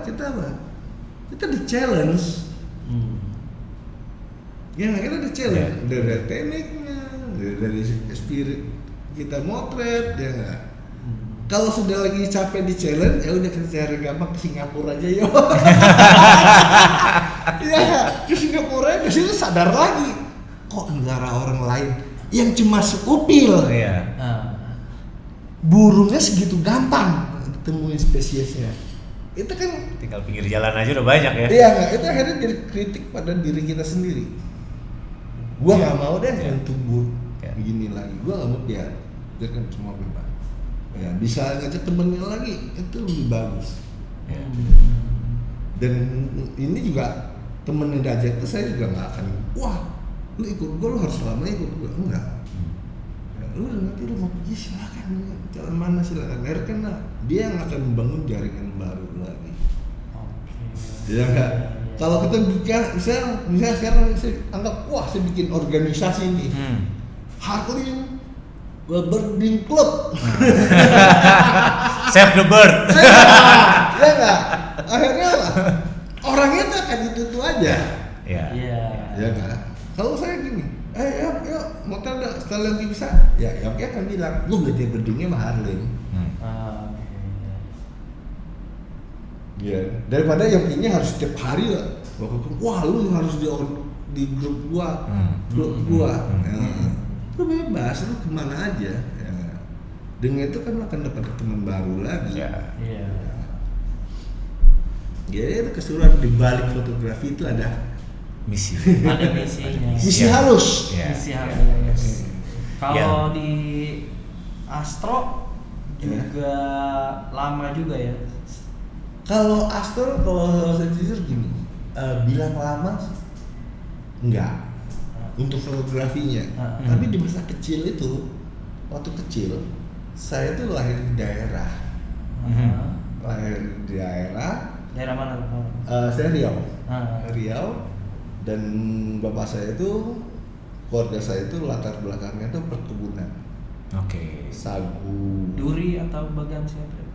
Kita di challenge. Ya akhirnya di challenge dari tekniknya, dari spirit kita motret, ya nggak. Kalau sudah lagi capek di challenge, ya udah kita cari gampang ke Singapura aja ya. Ya ke Singapura, di situ sadar lagi. Kok negara orang lain yang cuma seupil, burungnya segitu gampang ditemuin spesiesnya. Itu kan Tinggal pinggir jalan aja udah banyak ya. iya nggak, itu akhirnya jadi kritik pada diri kita sendiri. Gua nggak mau deh menyentuh begini lagi. Gua nggak mau dia kan semua bebas. Ya bisa ngajak temennya lagi itu lebih bagus. Dan ini juga temennya diajak itu saya juga nggak akan wah lu ikut gua lu harus lama ikut gua enggak. Ya, lu nanti lu mau pergi silakan jalan mana silakan. Akhirnya kan dia yang akan membangun jaringan baru lagi. Ya enggak. Kalau kita bikin misalnya sekarang saya anggap wah saya bikin organisasi nih. Harlem Birding Club. Save the bird. Ya enggak? Akhirnya apa? Orangnya tuh akan itu aja. Iya. Ya enggak? Kalau saya gini, yuk, motor ada sekali lagi bisa. Ya, Yoki akan bilang, lu belajar birdingnya sama Harlem. Ya, daripada Yokinya harus setiap hari lah. Wah, lu harus di grup gua, lu bebas, lu kemana aja. Ya. Dengan itu kan akan dapat teman baru lagi. Iya. Ya itu keseruan di balik fotografi itu ada Misi. Ada misinya. misi halus. Misi halus. Kalau Ya. di Astro juga lama juga ya. Kalau Astro, kalau saya jujur gini, bilang lama enggak untuk fotografinya. Tapi di masa kecil itu, waktu kecil, saya tuh lahir di daerah. Lahir di daerah. Daerah mana? Saya Riau. Riau. Dan bapak saya itu, keluarga saya itu latar belakangnya itu perkebunan. Oke. Sagu. Duri atau bagan siapa?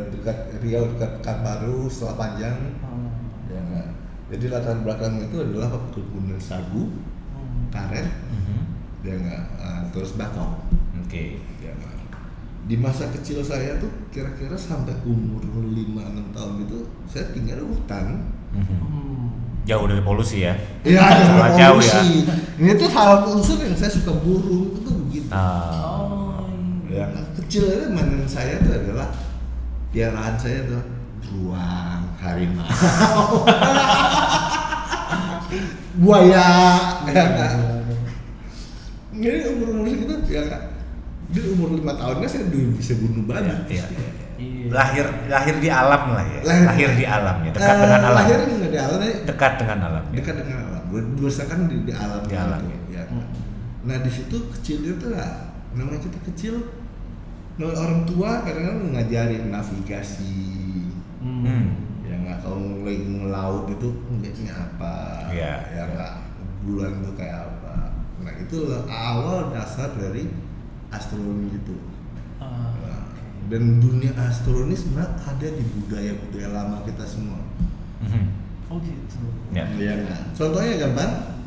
Dekat Riau, dekat Kamparu, setelah panjang. Ya enggak. Jadi latar belakang itu adalah perkebunan sagu, karet, ya enggak, terus bakau. Oke. Ya enggak. Di masa kecil saya tuh kira-kira sampai umur 5-6 tahun itu saya tinggal di hutan. Jauh dari polusi ya. Iya, sangat jauh ya. Ini tuh hal unsur yang saya suka burung itu begitu. Iya. Ya, kecil itu mainan saya tuh adalah piaraan saya tuh beruang, harimau, buaya, ya kan. Jadi umur segitu ya kan. Di umur 5 tahunnya saya udah bisa bunuh babi. Iya. Iya. lahir di alam lah ya. Lahir di alam ya, dekat dengan alam. Lahir nggak di alam ya. Dekat dengan alam. Ya. Dekat dengan alam. Berusahakan di alam. Di alam, gitu, ya. Nah di situ kecilnya tuh namanya kita kecil, orang tua kadang-kadang ngajarin navigasi. Ya nggak, kalau lagi ngelaut itu ngeliatnya apa, Iya, ya nggak, bulan itu kayak apa. Nah itu awal dasar dari astronomi itu. Nah, dan dunia astronomi sebenarnya ada di budaya lama kita semua. Oh gitu. Ya. Ya nggak? Contohnya gampang.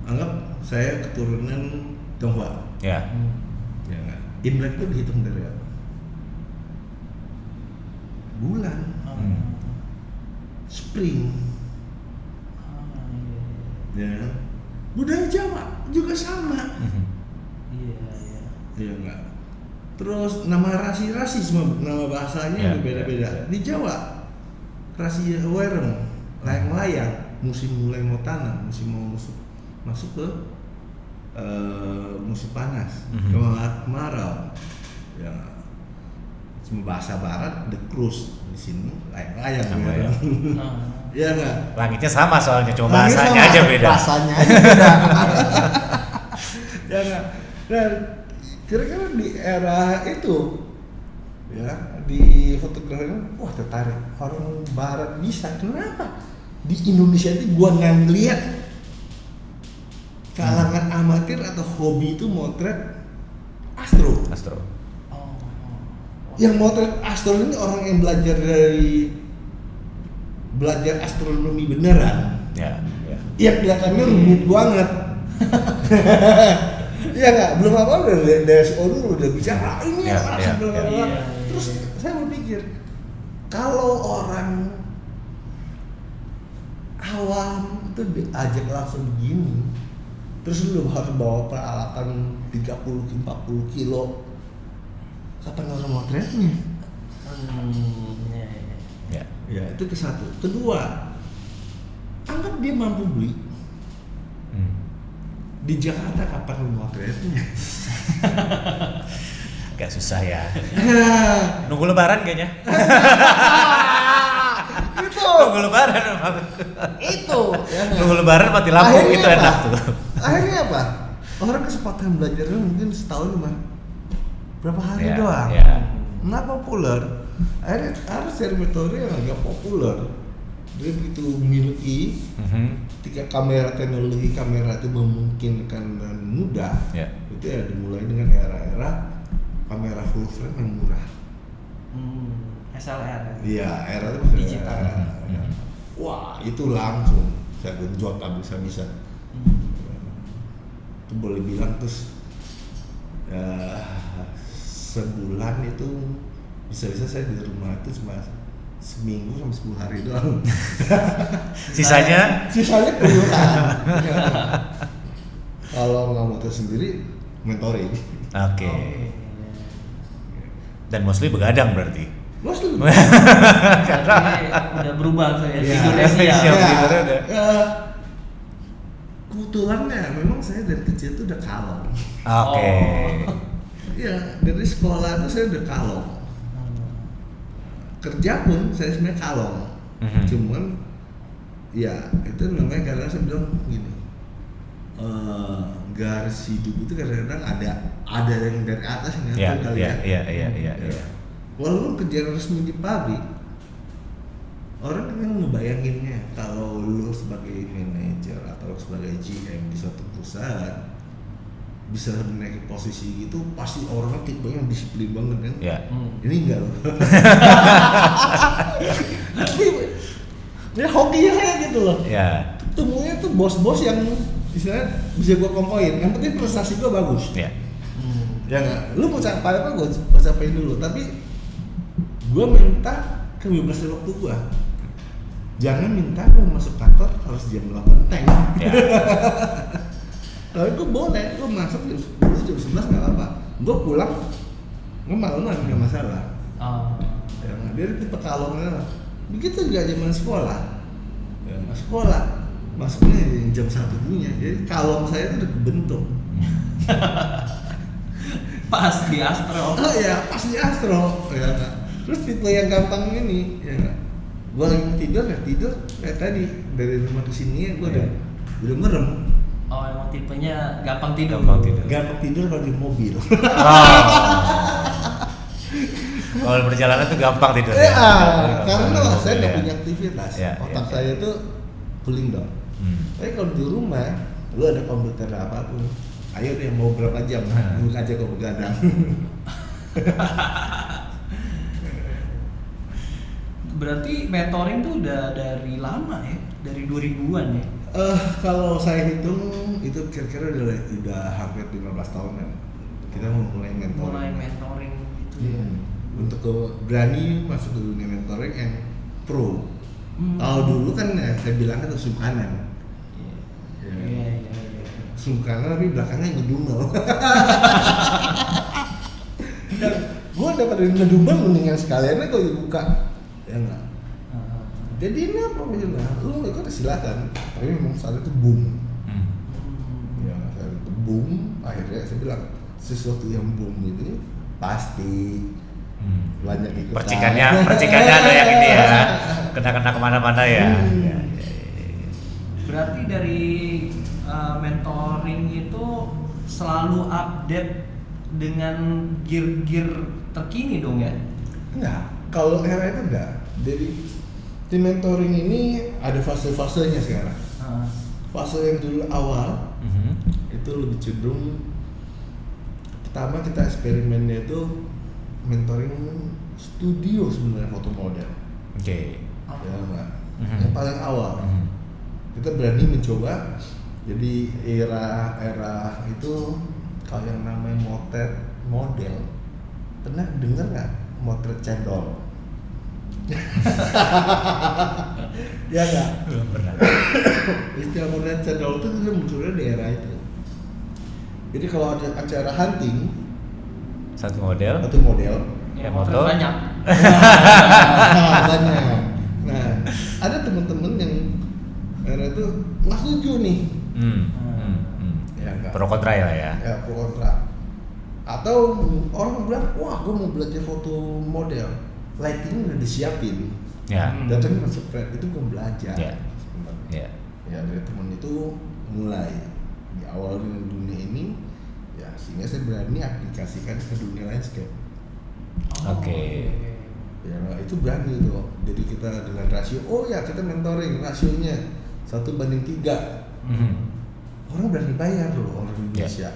Anggap saya keturunan Tionghoa. Ya. Ya nggak? Imlek itu dihitung dari apa? Bulan, spring, ya. Budaya Jawa juga sama. Iya. Iya nggak? Terus nama rasi-rasi semua, nama bahasanya beda-beda. Di Jawa, rasi Wereng, layang-layang, musim mulai mau tanam, musim mau masuk ke musim panas, kemarau. Ya. Semua bahasa barat, the cruise di sini layang-layang. Iya nggak? Langitnya sama soalnya, cuma bahasanya aja beda. Bahasanya aja beda. Ya nggak? Dan kira-kira di era itu, ya di fotografi, wah tertarik. Orang barat bisa, kenapa? Di Indonesia itu gua nggak ngeliat kalangan amatir atau hobi itu motret astro. Yang motret astro ini orang yang belajar astronomi beneran. Ya. Yang kelihatannya rumit banget. Iya nggak? Belum apa udah DSO dulu udah bicara ini Terus saya berpikir, kalau orang awam itu diajak langsung begini, terus lu harus bawa peralatan 30-40 kilo, kapan orang motretnya? Ya itu ke satu. Kedua, anggap dia mampu beli. Di Jakarta kapan lu motretnya? Agak susah ya. Nunggu lebaran kayaknya. Itu. Nunggu lebaran emang. Itu. Ya, Nunggu lebaran mati lampu akhirnya itu apa? enak tuh. Akhirnya apa? Orang kesempatan belajarnya mungkin setahun mah berapa hari doang. Ya. Nggak populer. Akhirnya harus cari metode yang agak populer. Dia begitu miliki, ketika teknologi kamera itu memungkinkan dan mudah, itu ya dimulai dengan era-era kamera full frame yang murah. SLR. Iya, era itu digital. Wah, itu langsung saya genjot bisa. Itu boleh bilang terus sebulan itu bisa-bisa saya di rumah itu cuma seminggu sampai 10 hari doang. Sisanya keluyuran. Kalau nggak motor sendiri, mentoring. Oke. Dan mostly begadang berarti. Mostly. Karena udah berubah tuh ya di Indonesia. Kebetulannya memang saya dari kecil tuh udah kalong. Oke. Iya, dari sekolah tuh saya udah kalong. Kerja pun saya sebenarnya kalong. Cuman ya itu namanya karena saya bilang gini, garis hidup itu kadang-kadang ada yang dari atas yang ngatur kali ya. Iya. Walaupun kerja resmi di pabrik, orang kan ngebayanginnya kalau lu sebagai manajer atau sebagai GM di suatu perusahaan bisa menaiki posisi gitu, pasti orangnya tipe yang disiplin banget kan. Ya. Ini enggak loh. Ini hokinya kayak gitu loh. Ya. Temunya tuh bos-bos yang istilahnya bisa gua kompoin. Yang penting prestasi gua bagus. Ya. Ya nggak, lu mau capai apa gua capain dulu. Tapi gua minta kebebasan waktu gua. Jangan minta gua masuk kantor harus jam 8 tank. Ya. Kalau gue boleh, gue masuk jam 10, jam 11 nggak apa. Gue pulang, gue malaman nggak masalah. Ya, dia tipe kalongnya. Begitu juga zaman sekolah. Ya, sekolah masuknya jam 1 punya. Jadi kalong saya itu udah kebentuk. Pas di Astro. Oh ya, pas di Astro ya nggak. Terus tipe yang gampang ini ya nggak. Gua lagi mau tidur kayak tadi dari rumah ke sini gua udah merem. Oh, emang tipenya gampang tidur. Gampang tidur kalau di mobil. Kalau perjalanan tuh gampang tidur. Karena saya nggak punya aktivitas. Ya, Otak saya tuh cooling down. Tapi kalau di rumah, lu ada komputer apapun, ayo deh mau berapa jam, duduk aja kok begadang. Berarti mentoring tuh udah dari lama ya, dari 2000-an ya? Kalau saya hitung itu kira-kira udah hampir 15 tahunan kita mau mulai mentoring. Mulai mentoring gitu ya. Untuk berani masuk ke dunia mentoring yang pro. Kalau dulu kan saya bilangnya tuh sungkanan. Iya. Sungkanan tapi belakangnya ngedumel. Gue daripada ngedumel mendingan sekalian aja kalau dibuka. Ya enggak. Jadi ini apa maksudnya? Lu ikut silakan. Tapi memang saat itu boom. Ya saat itu boom. Akhirnya saya bilang sesuatu yang boom itu pasti banyak ikutan. Percikannya ada yang ini ya, kena kemana-mana ya. Berarti dari mentoring itu selalu update dengan gear terkini dong ya? Enggak, kalau era itu enggak. Jadi di mentoring ini ada fase-fasenya sekarang. Fase yang dulu awal itu lebih cenderung pertama kita eksperimennya itu mentoring studio sebenarnya foto model. Oke. Ya enggak. Yang paling awal kita berani mencoba. Jadi era itu kalau yang namanya motret model, pernah dengar nggak motret cendol? Ya nggak? Belum pernah. Istilah motret cendol itu munculnya di era itu. Jadi kalau ada acara hunting, satu model. Ya, moto. Banyak. Banyak. Nah, ada teman-teman yang era itu nggak setuju nih. Ya enggak. Pro kontra ya. Ya pro kontra. Atau orang bilang, wah gue mau belajar foto model, lighting udah disiapin. Ya. Datang masuk spread itu gue belajar. Ya. Ya. Ya dari teman itu mulai di awal dunia ini, ya sehingga saya berani aplikasikan ke dunia landscape. Oke. Ya itu berani tuh. Jadi kita dengan rasio, oh ya kita mentoring rasionya 1:3. Orang berani bayar loh orang Indonesia.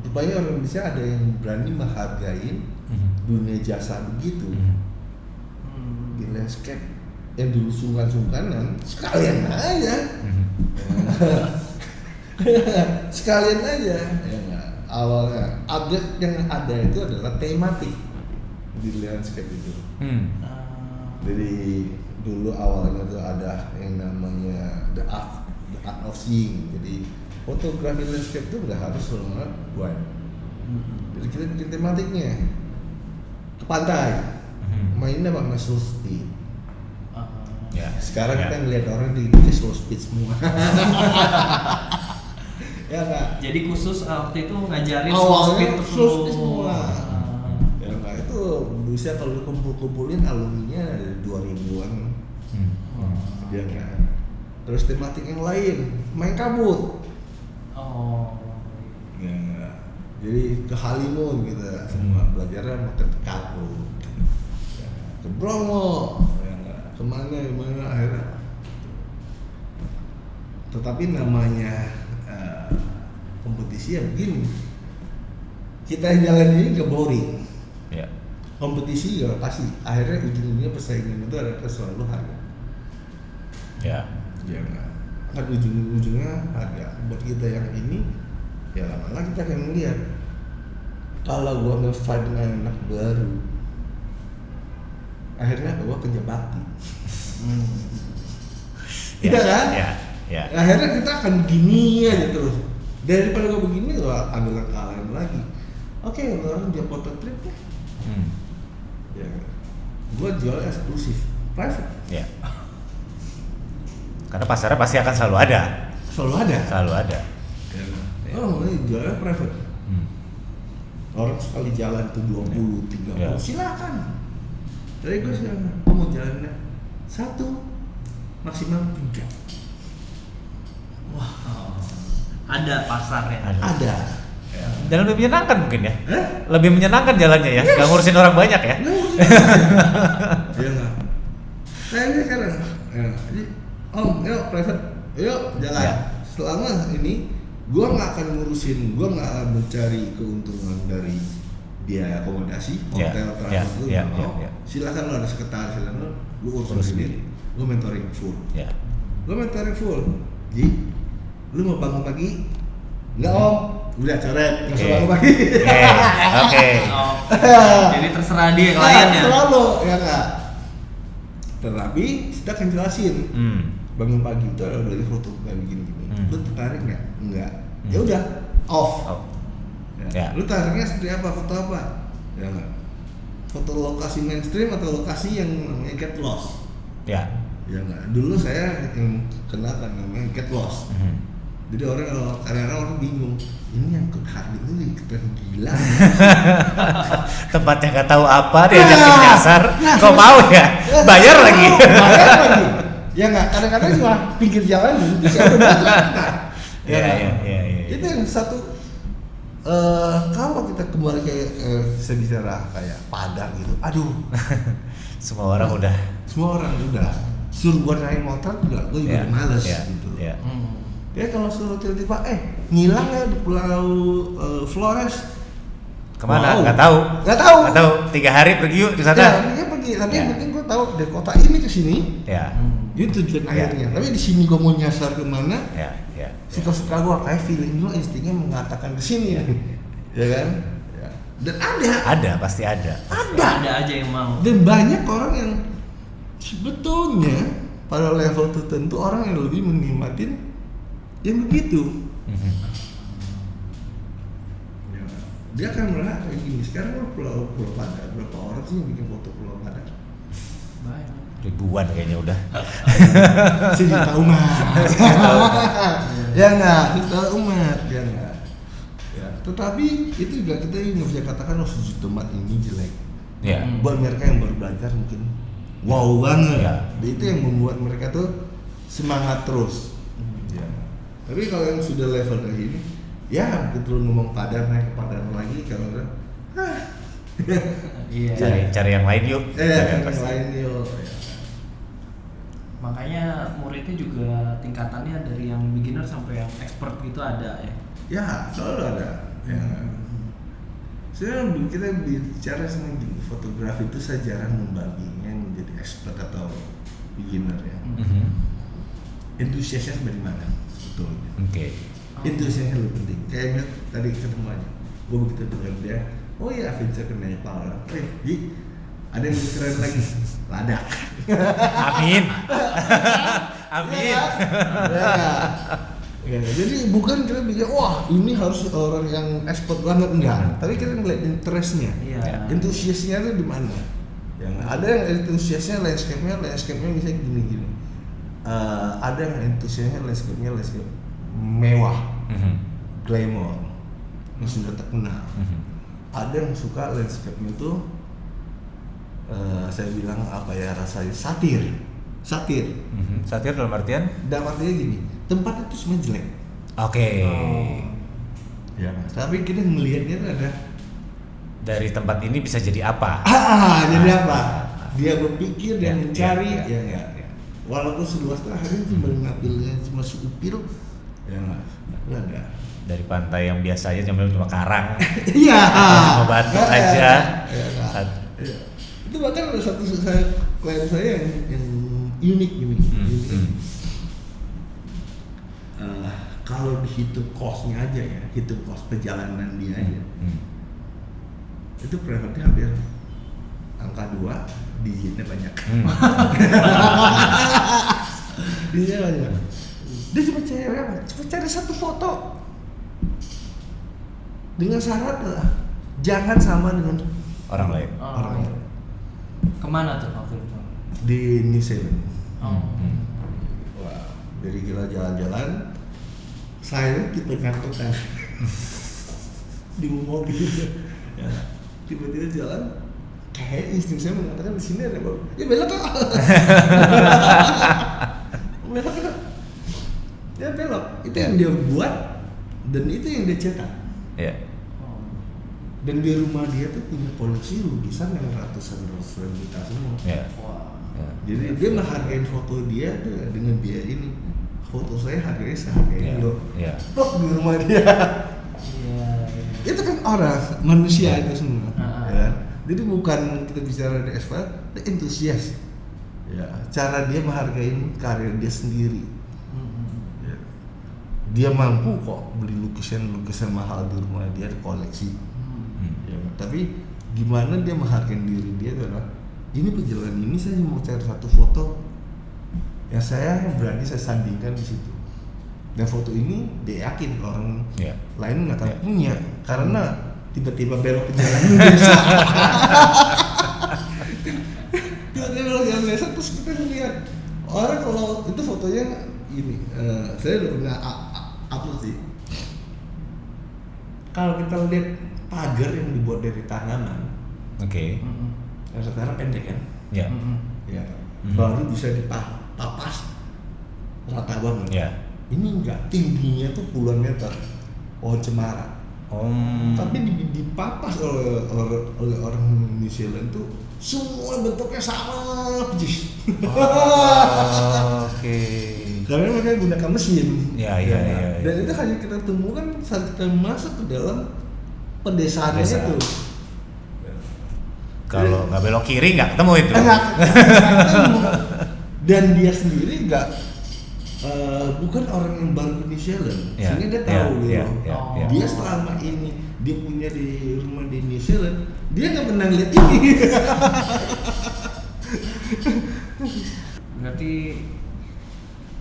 Supaya orang Indonesia ada yang berani menghargai dunia jasa begitu. Di landscape yang dulu sungkan-sungkanan sekalian aja. Sekalian aja. Ya, awalnya update yang ada itu adalah tematik di landscape itu. Jadi dulu awalnya tuh ada yang namanya the art of seeing. Jadi fotografi landscape itu nggak harus selalu buat. Jadi kita bikin tematiknya ke pantai, mainnya pakai slow speed. Ya. Sekarang kita ngeliat orang di slow speed semua. Ya nggak? Jadi khusus waktu itu ngajarin Awalnya slow slow speed speed semua. Ya nggak, itu bisa kalau kumpul-kumpulin alumninya ada 2000-an. Ya nggak. Terus tematik yang lain, main kabut. Ya nggak. Jadi ke Halimun kita semua belajarnya motor kabut. Ya, ke Bromo. Ya nggak. Kemana akhirnya. Tetapi namanya kompetisi ya begini, kita jalan ini ke boring. Ya. Kompetisi ya pasti akhirnya ujung-ujungnya persaingan itu ada selalu harga. Ya. Ya kan ujung-ujungnya harga. Buat kita yang ini ya lama-lama kita akan melihat kalau gua nge-fight dengan anak baru, akhirnya gua kerja bakti. Tidak kan? Ya. Akhirnya kita akan begini aja terus. Daripada gue begini, gue ambil langkah lain lagi. Oke, orang dia foto trip ya. Ya, gue jual eksklusif, private. Ya. Karena pasarnya pasti akan selalu ada. Selalu ada. Selalu ada. Oh, ini jualnya private. Orang sekali jalan tuh 20, 30, Ya. silakan. Tapi gue sekarang, gue mau jalannya 1, maksimal 3. Wah, ada pasarnya. Ada. Dan lebih menyenangkan mungkin ya. Hah? Lebih menyenangkan jalannya ya. Gak ngurusin orang banyak ya. Iya nggak? Kayaknya sekarang, ya. Jadi, Om, yuk private, yuk jalan. Ya. Selama ini, gua nggak akan ngurusin, gua nggak akan mencari keuntungan dari biaya akomodasi, Ya, hotel, ya, transport, lu ya, nggak mau. ya. Silakan lo ada sekretaris, silakan lo, gua Urus urus sendiri. sendiri. Gua mentoring full. Ya. Lo mentoring full. Ji, lu mau bangun pagi? Enggak Om, udah coret, nggak usah Oke. bangun pagi. Oke. Oh, jadi terserah dia kliennya. Selalu, ya nggak. Tetapi kita akan jelasin. Bangun pagi itu adalah berarti foto kayak begini-gini. Lu tertarik nggak? Enggak. Ya udah, off. Oh. Ya. Ya. Lu tariknya seperti apa? Foto apa? Ya nggak. Foto lokasi mainstream atau lokasi yang namanya get lost? Ya. Ya nggak. Dulu saya yang kenal kan namanya get lost. Jadi orang kalau kadang-kadang orang bingung, ini yang ikut Hardik ini ikutan gila. Tempatnya nggak tahu apa, diajakin nyasar. Kok mau ya? Bayar lagi. Bayar lagi. Ya nggak. Kadang-kadang cuma pinggir jalan di situ udah kita. Iya. Itu yang satu. Kalau kita kembali kayak sebicara kayak Padang gitu, aduh, Semua orang udah. semua orang udah suruh gua naik motor juga, gua juga Ya, males ya, gitu. ya. Ya kalau suruh tiba-tiba, ngilang ya di Pulau Flores. Kemana? Wow. Nggak tahu. Nggak tahu. 3 hari pergi yuk di Ya, sana. dia pergi. Tapi Ya. yang penting gua tahu dari kota ini ke sini, Ya. itu tujuan Ya. akhirnya. Tapi di sini gua mau nyasar kemana? Ya. Suka-suka gua kayak feeling gua instingnya mengatakan ke sini ya. Ya kan? Ya. Dan Ada, pasti ada. Ada aja yang mau. Dan banyak orang yang sebetulnya pada level tertentu orang yang lebih menikmatin yang begitu. Ya, dia akan melihat kayak gini. Sekarang kalau Pulau Padang, berapa orang sih yang bikin foto Pulau Padang? Banyak. Ribuan kayaknya udah. Sejuta umat. Ya nggak, sejuta umat, ya nggak. Ya, tetapi itu juga kita nggak bisa katakan sejuta umat ini jelek. Ya. Buat mereka yang baru belajar mungkin wow banget. Ya. Itu yang membuat mereka tuh semangat terus. Ya. Tapi kalau yang sudah level kayak gini, ya begitu lu ngomong Padang naik ke Padang lagi kalau udah, Iya. Cari yang lain yuk. yang Pasti. lain yo. Makanya muridnya juga tingkatannya dari yang beginner sampai yang expert gitu ada ya. Ya selalu ada. Ya. Sebenarnya kita bicara sama gini, fotografi itu saya jarang membaginya menjadi expert atau beginner ya. Entusiasnya dari mana sebetulnya? Oke. Entusiasnya lebih penting. Kayaknya tadi ketemu aja, gue begitu dengar dia, oh iya adventure ke Nepal, ada yang lebih keren lagi, ladak. Amin. Amin. Ya, jadi bukan kita bilang wah ini harus orang yang expert banget, enggak. Tapi kita ngeliat interestnya, Iya. entusiasnya itu di mana. Yang ada yang entusiasnya landscape-nya bisa gini-gini. Ada yang entusiasnya landscape-nya mewah, glamour, yang sudah terkenal. Ada yang suka landscape-nya tuh saya bilang apa ya, rasanya satir. Satir dalam artian? Dan artinya gini, tempat itu semua jelek. Oke. Ya, tapi kita melihatnya itu ada Dari tempat ini bisa jadi apa? jadi apa? Dia berpikir dan Ya, mencari, ya, ya enggak. Walaupun seluas akhirnya cuma ngambilnya cuma seupil, ya enggak. Dari pantai yang biasanya cuma karang, Iya. cuma batu aja. Ya. Itu bahkan ada satu klien saya yang unik gini. Kalau dihitung cost-nya aja ya, hitung cost perjalanan dia aja, itu private-nya hampir angka 2, digitnya banyak. Digitnya banyak. Dia cuma cari apa? Cuma cari satu foto dengan syarat jangan sama dengan Orang lain. orang lain. Kemana tuh waktu itu? Di New Zealand. Wah, jadi kita jalan-jalan, saya kita gantungan di mobil. Ya, tiba-tiba jalan, kayak insting saya mengatakan di sini ada bau. Ya belok kok. Belok kok. Ya belok. Itu yang dia buat dan itu yang dia cetak. Iya. Dan di rumah dia tuh punya koleksi lukisan yang ratusan juta semua. Iya. Wah. Iya. Jadi dia menghargai foto dia tuh dengan biaya ini. Foto saya harganya seharga ini loh. Iya. Loh, di rumah dia. Iya. Itu kan orang, manusia itu semua. Ah. Ya. Jadi bukan kita bicara di expert, entusias. Ya, cara dia menghargai karya dia sendiri. Ya. Dia mampu kok beli lukisan mahal di rumah dia, ada koleksi. Ya, tapi gimana dia menghargai diri dia adalah ini perjalanan ini saya mau cari satu foto yang saya berani saya sandingkan di situ. Dan foto ini dia yakin orang lain nggak akan punya karena tiba-tiba belok ke jalan desa. Tiba-tiba belok jalan desa terus kita lihat orang kalau itu fotonya ini saya udah pernah upload sih. Kalau kita lihat pagar yang dibuat dari tanaman, yang sekarang pendek kan, Iya. ya, baru bisa dipapas rata banget. Iya. Ini enggak, tingginya tuh puluhan meter, pohon cemara. Tapi dipapas oleh orang New Zealand tuh semua bentuknya sama persis. Oke. Karena mereka gunakan mesin. Iya. Dan itu hanya kita temukan saat kita masuk ke dalam pedesaannya Pedesaan. itu. Kalau nggak belok kiri nggak ketemu itu. Enggak ketemu. Dan dia sendiri bukan orang yang baru ke New Zealand, sehingga dia tahu dia selama ini dia punya di rumah di New Zealand, dia nggak pernah lihat ini. Berarti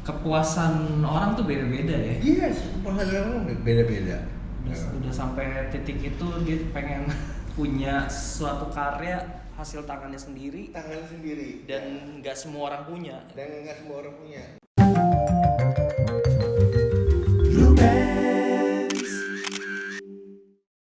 kepuasan orang tuh beda-beda ya? Iya, kepuasan orang beda-beda. Udah sampai titik itu dia pengen punya suatu karya hasil tangannya sendiri Tangan sendiri dan nggak semua orang punya. dan nggak semua orang punya.